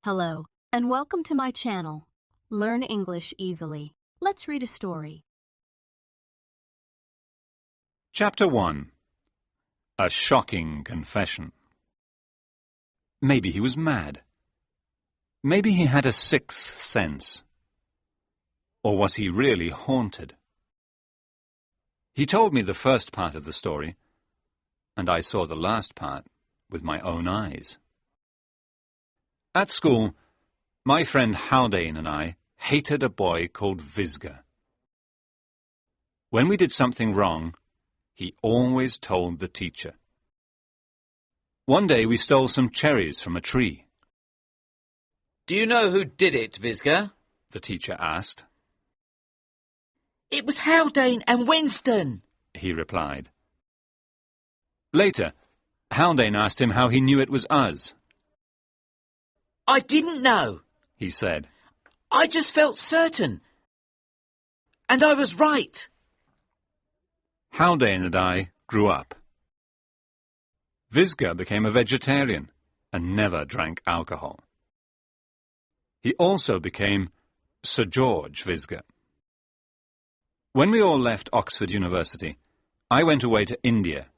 Hello, and welcome to my channel. Learn English easily. Let's read a story. Chapter 1. A shocking confession. Maybe he was mad. Maybe he had a sixth sense. Or was he really haunted? He told me the first part of the story, and I saw the last part with my own eyes. At school, my friend Haldane and I hated a boy called Visga. When we did something wrong, he always told the teacher. One day we stole some cherries from a tree. "Do you know who did it, Visga?" The teacher asked. "It was Haldane and Winston," He replied. Later, Haldane asked him how he knew it was us. "I didn't know," He said. "I just felt certain. And I was right." Haldane and I grew up. Visga became a vegetarian and never drank alcohol. He also became Sir George Visga. When we all left Oxford University, I went away to India.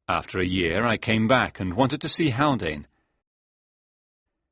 After a year, I came back and wanted to see Haldane.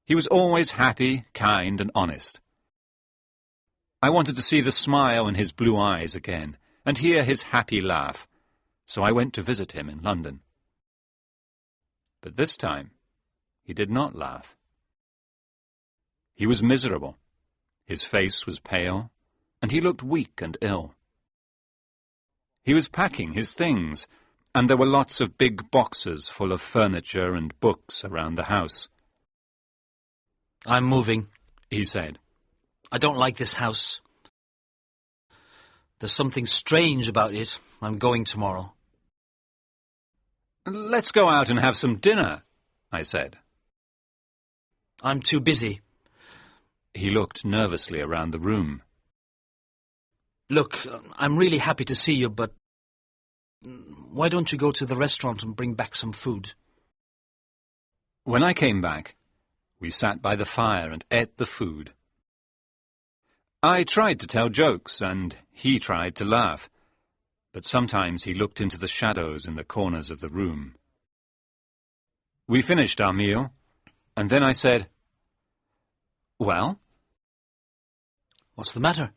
He was always happy, kind, and honest. I wanted to see the smile in his blue eyes again and hear his happy laugh, so I went to visit him in London. But this time, he did not laugh. He was miserable. His face was pale, and he looked weak and ill. He was packing his things, and there were lots of big boxes full of furniture and books around the house. "I'm moving," He said. "I don't like this house. There's something strange about it. I'm going tomorrow." "Let's go out and have some dinner," I said. "I'm too busy." He looked nervously around the room. "Look, I'm really happy to see you, but why don't you go to the restaurant and bring back some food?" When I came back, we sat by the fire and ate the food. I tried to tell jokes, and he tried to laugh, but sometimes he looked into the shadows in the corners of the room. We finished our meal, and then I said, "Well?" "What's the matter?"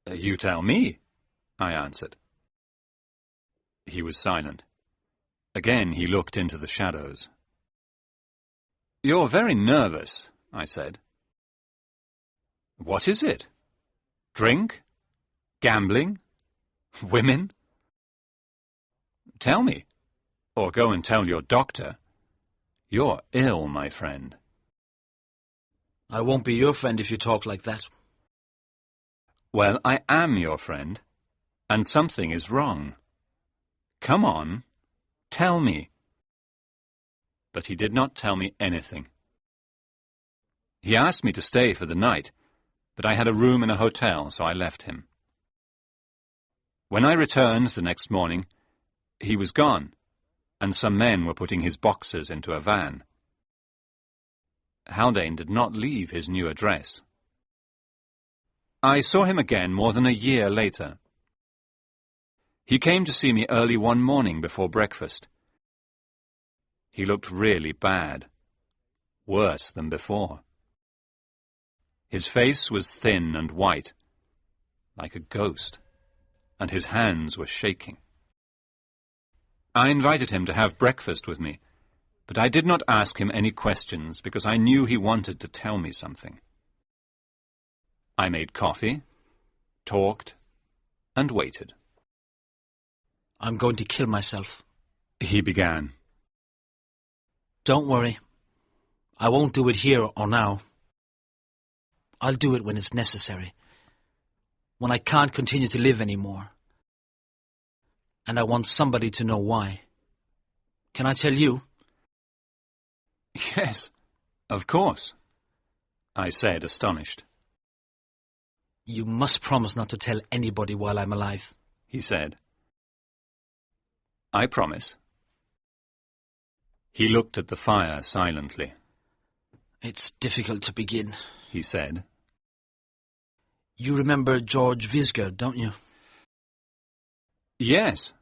"You tell me," I answered. He was silent. Again he looked into the shadows. "You're very nervous," I said. "What is it? Drink? Gambling? Women? Tell me, or go and tell your doctor. You're ill, my friend." "I won't be your friend if you talk like that." "Well, I am your friend, and something is wrong. Come on, tell me." But he did not tell me anything. He asked me to stay for the night, but I had a room in a hotel, so I left him. When I returned the next morning, he was gone, and some men were putting his boxes into a van. Haldane did not leave his new address. I saw him again more than a year later. He came to see me early one morning before breakfast. He looked really bad, worse than before. His face was thin and white, like a ghost, and his hands were shaking. I invited him to have breakfast with me, but I did not ask him any questions because I knew he wanted to tell me something. I made coffee, talked, and waited. "I'm going to kill myself," He began. "Don't worry. I won't do it here or now. I'll do it when it's necessary, when I can't continue to live anymore. And I want somebody to know why. Can I tell you?" "Yes, of course," I said, astonished. "You must promise not to tell anybody while I'm alive." He said. "I promise." He looked at the fire silently. It's difficult to begin, he said. You remember George Visger, don't you? Yes.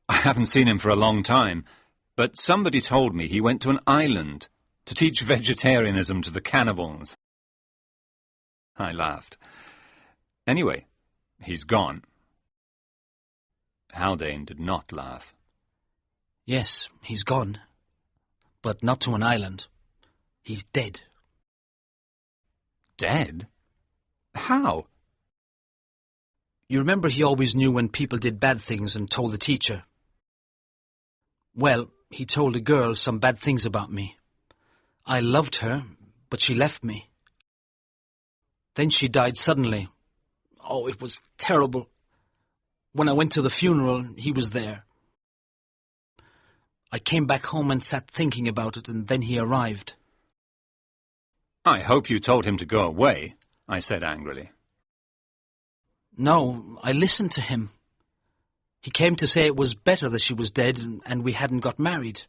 I haven't seen him for a long time, but somebody told me he went to an island to teach vegetarianism to the cannibals. I laughed. Anyway, he's gone. Haldane did not laugh. Yes, he's gone. But not to an island. He's dead. Dead? How? You remember he always knew when people did bad things and told the teacher? Well, he told a girl some bad things about me. I loved her, but she left me. Then she died suddenly. Oh, it was terrible. When I went to the funeral, he was there. I came back home and sat thinking about it, and then he arrived. I hope you told him to go away, I said angrily. No, I listened to him. He came to say it was better that she was dead and we hadn't got married.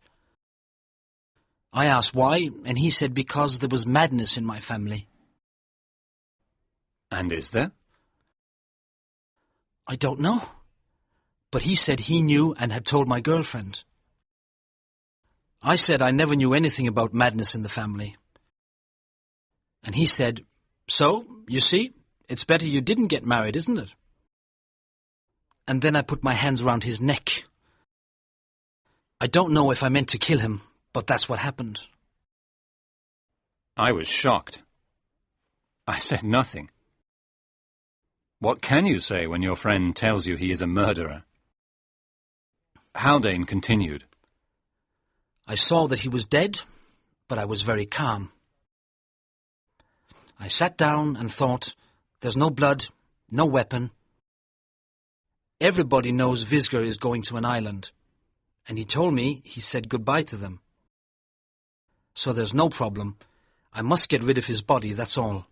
I asked why, and he said because there was madness in my family. And is there? I don't know. But he said he knew and had told my girlfriend. I said I never knew anything about madness in the family. And he said, so, you see, it's better you didn't get married, isn't it? And then I put my hands around his neck. I don't know if I meant to kill him, but that's what happened. I was shocked. I said nothing. What can you say when your friend tells you he is a murderer? Haldane continued. I saw that he was dead, but I was very calm. I sat down and thought, there's no blood, no weapon. Everybody knows Visger is going to an island, and he told me he said goodbye to them. So there's no problem. I must get rid of his body, that's all.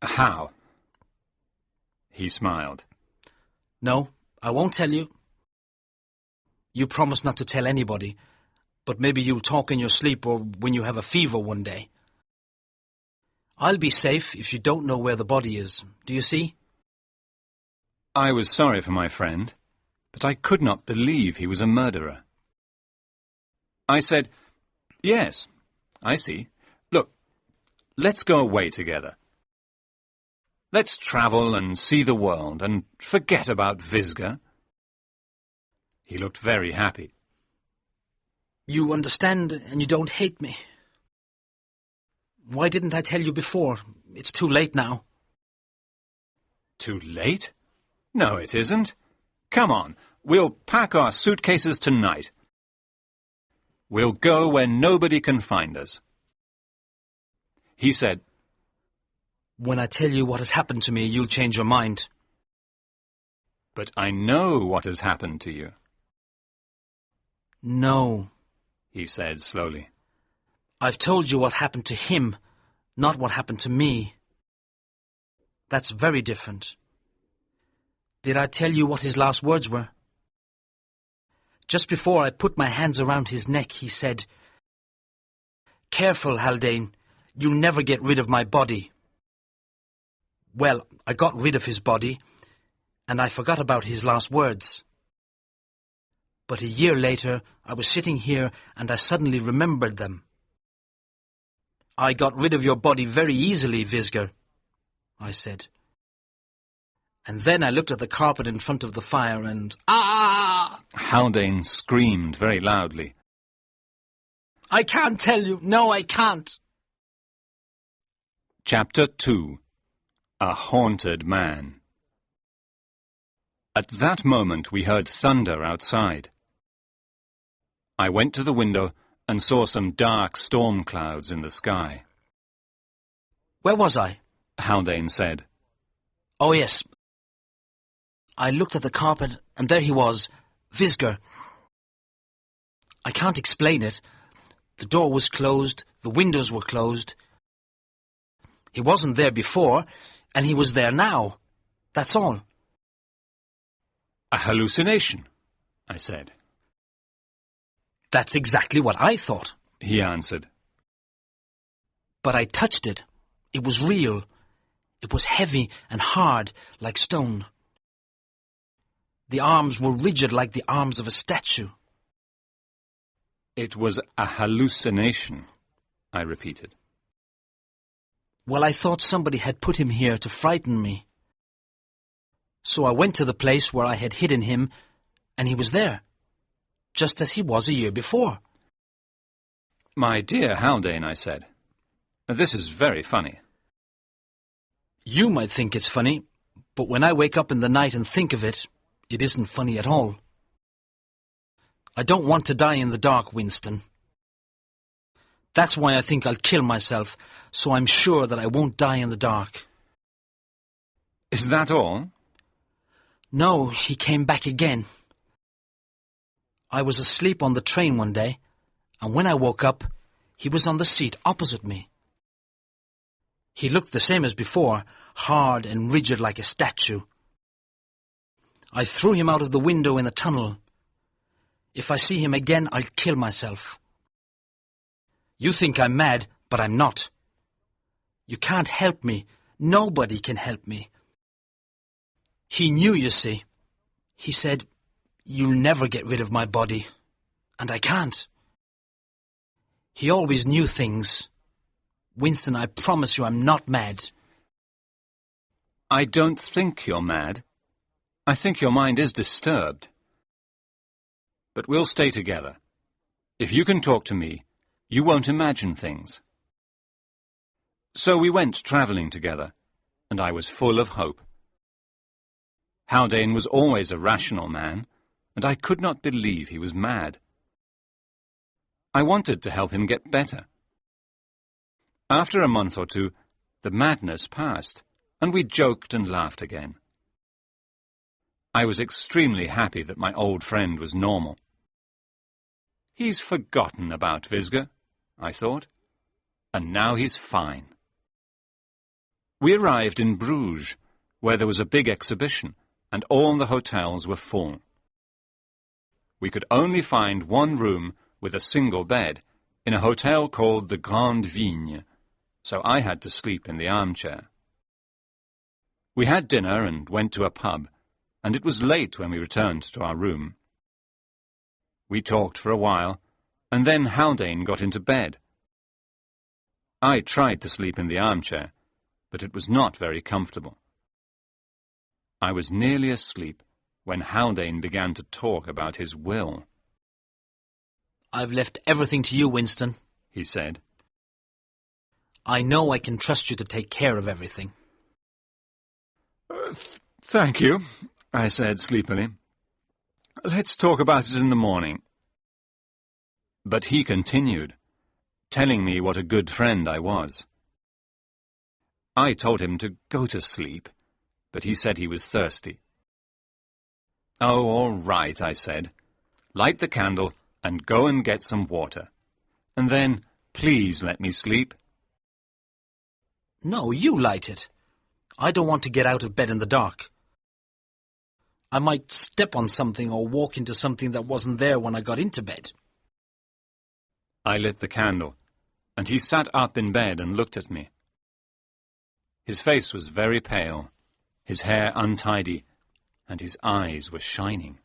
How? He smiled. No, I won't tell you. You promised not to tell anybody, but maybe you'll talk in your sleep or when you have a fever one day. I'll be safe if you don't know where the body is. Do you see? I was sorry for my friend, but I could not believe he was a murderer. I said, yes, I see. Look, let's go away together. Let's travel and see the world and forget about Visger. He looked very happy. You understand and you don't hate me. Why didn't I tell you before? It's too late now. Too late? No, it isn't. Come on, we'll pack our suitcases tonight. We'll go where nobody can find us. He said, When I tell you what has happened to me, you'll change your mind. but I know what has happened to you, No. he said slowly. I've told you what happened to him, not what happened to me. That's very different. Did I tell you what his last words were? Just before I put my hands around his neck, he said, Careful, Haldane. You'll never get rid of my body. Well, I got rid of his body, and I forgot about his last words. But a year later, I was sitting here, and I suddenly remembered them. I got rid of your body very easily, Visger, I said. And then I looked at the carpet in front of the fire and... Ah! Haldane screamed very loudly. I can't tell you. No, I can't. Chapter 2. A Haunted Man. At that moment we heard thunder outside. I went to the window and saw some dark storm clouds in the sky. Where was I? Haldane said. Oh, yes. I looked at the carpet, and there he was, Visger. I can't explain it. The door was closed, the windows were closed. He wasn't there before, and he was there now. That's all. A hallucination, I said. That's exactly what I thought. He answered. But I touched it. It was real. It was heavy and hard, like stone. The arms were rigid like the arms of a statue. It was a hallucination, I repeated. Well, I thought somebody had put him here to frighten me. So I went to the place where I had hidden him, and he was there, just as he was a year before. My dear Haldane, I said, this is very funny. You might think it's funny, but when I wake up in the night and think of it, it isn't funny at all. I don't want to die in the dark, Winston. That's why I think I'll kill myself, so I'm sure that I won't die in the dark. Is that all? No, he came back again. I was asleep on the train one day, and when I woke up, he was on the seat opposite me. He looked the same as before, hard and rigid like a statue. I threw him out of the window in the tunnel. If I see him again, I'll kill myself. You think I'm mad, but I'm not. You can't help me. Nobody can help me. He knew, you see. He said, "You'll never get rid of my body." And I can't. He always knew things. Winston, I promise you I'm not mad. I don't think you're mad. I think your mind is disturbed. But we'll stay together. If you can talk to me, you won't imagine things. So we went travelling together, and I was full of hope. Haldane was always a rational man, and I could not believe he was mad. I wanted to help him get better. After a month or two, the madness passed, and we joked and laughed again. I was extremely happy that my old friend was normal. He's forgotten about Visger, I thought, and now he's fine. We arrived in Bruges, where there was a big exhibition, and all the hotels were full. We could only find one room with a single bed in a hotel called the Grande Vigne, so I had to sleep in the armchair. We had dinner and went to a pub, and it was late when we returned to our room. We talked for a while, and then Haldane got into bed. I tried to sleep in the armchair, but it was not very comfortable. I was nearly asleep when Haldane began to talk about his will. "I've left everything to you, Winston," he said. "I know I can trust you to take care of everything." Thank you, I said sleepily. Let's talk about it in the morning. But he continued, telling me what a good friend I was. I told him to go to sleep, but he said he was thirsty. Oh, all right, I said. Light the candle and go and get some water. And then, please let me sleep. No, you light it. I don't want to get out of bed in the dark. I might step on something or walk into something that wasn't there when I got into bed. I lit the candle, and he sat up in bed and looked at me. His face was very pale, his hair untidy, and his eyes were shining.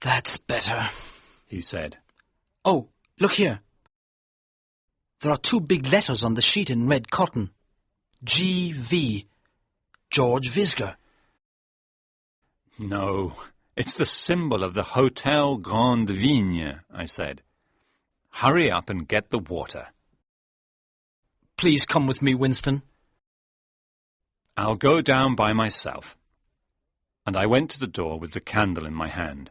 "That's better," he said. "Oh, look here. There are 2 big letters on the sheet in red cotton. G.V. George Visger." No, it's the symbol of the Hotel Grande Vigne, I said. Hurry up and get the water. "Please come with me, Winston." I'll go down by myself. And I went to the door with the candle in my hand.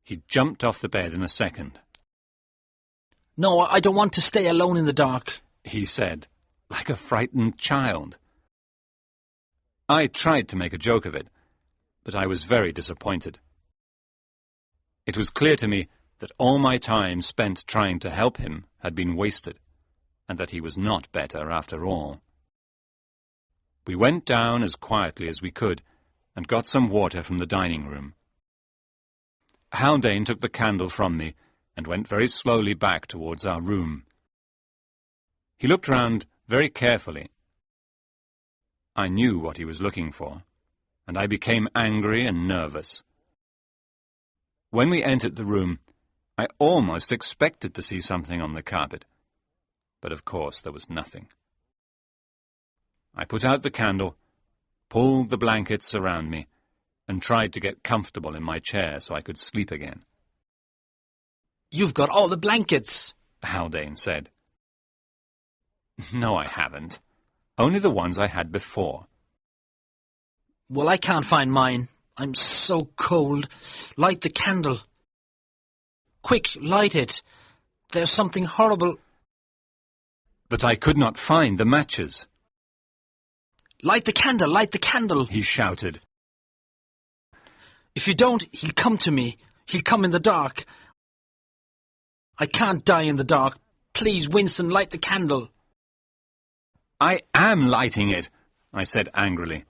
He jumped off the bed in a second. "No, I don't want to stay alone in the dark," he said, like a frightened child. I tried to make a joke of it, but I was very disappointed. It was clear to me that all my time spent trying to help him had been wasted, and that he was not better after all. We went down as quietly as we could, and got some water from the dining room. Haldane took the candle from me and went very slowly back towards our room. He looked round very carefully. I knew what he was looking for, and I became angry and nervous. When we entered the room, I almost expected to see something on the carpet, but of course there was nothing. I put out the candle, pulled the blankets around me, and tried to get comfortable in my chair so I could sleep again. You've got all the blankets, Haldane said. No, I haven't. Only the ones I had before. Well, I can't find mine. I'm so cold. Light the candle. Quick, light it. There's something horrible. But I could not find the matches. Light the candle, He shouted. If you don't, he'll come to me. He'll come in the dark. I can't die in the dark. Please, Winston, light the candle. I am lighting it, I said angrily.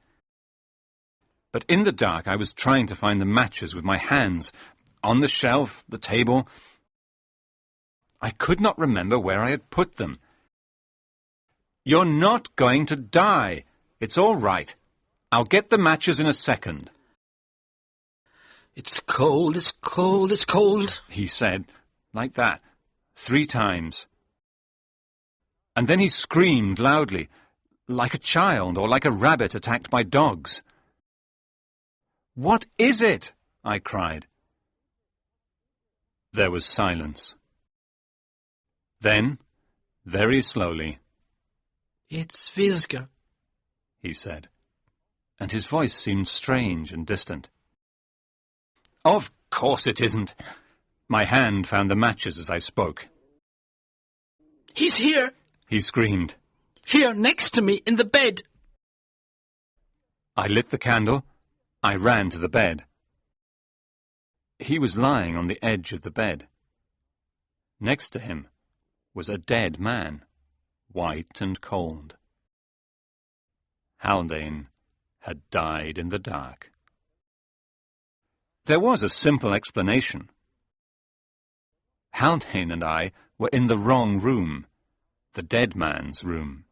But in the dark I was trying to find the matches with my hands, on the shelf, the table. I could not remember where I had put them. You're not going to die. It's all right. I'll get the matches in a second. It's cold, it's cold, it's cold, he said, like that, 3 times. And then he screamed loudly, like a child or like a rabbit attacked by dogs. What is it? I cried. There was silence. Then, very slowly, It's Visga, he said, and his voice seemed strange and distant. Of course it isn't. My hand found the matches as I spoke. He's here, He screamed. here next to me in the bed. I lit the candle. I ran to the bed. He was lying on the edge of the bed. Next to him was a dead man, white and cold. Haldane had died in the dark. There was a simple explanation. Haldane and I were in the wrong room, the dead man's room.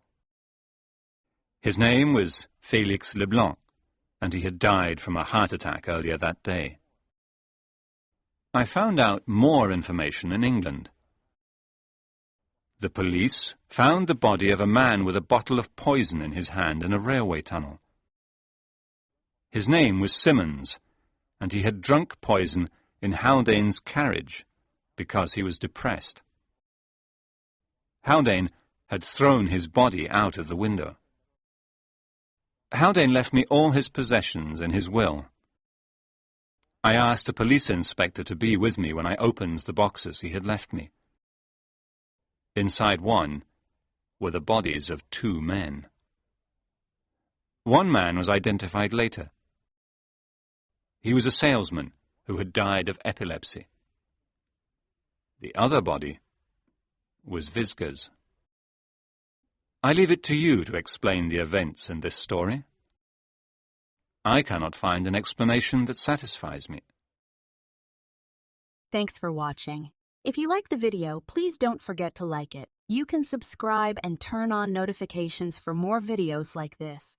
His name was Félix Leblanc, and he had died from a heart attack earlier that day. I found out more information in England. The police found the body of a man with a bottle of poison in his hand in a railway tunnel. His name was Simmons, and he had drunk poison in Haldane's carriage because he was depressed. Haldane had thrown his body out of the window. Haldane left me all his possessions in his will. I asked a police inspector to be with me when I opened the boxes he had left me. Inside one were the bodies of 2 men. One man was identified later. He was a salesman who had died of epilepsy. The other body was Visga's. I leave it to you to explain the events in this story. I cannot find an explanation that satisfies me. Thanks for watching. If you like the video, please don't forget to like it. You can subscribe and turn on notifications for more videos like this.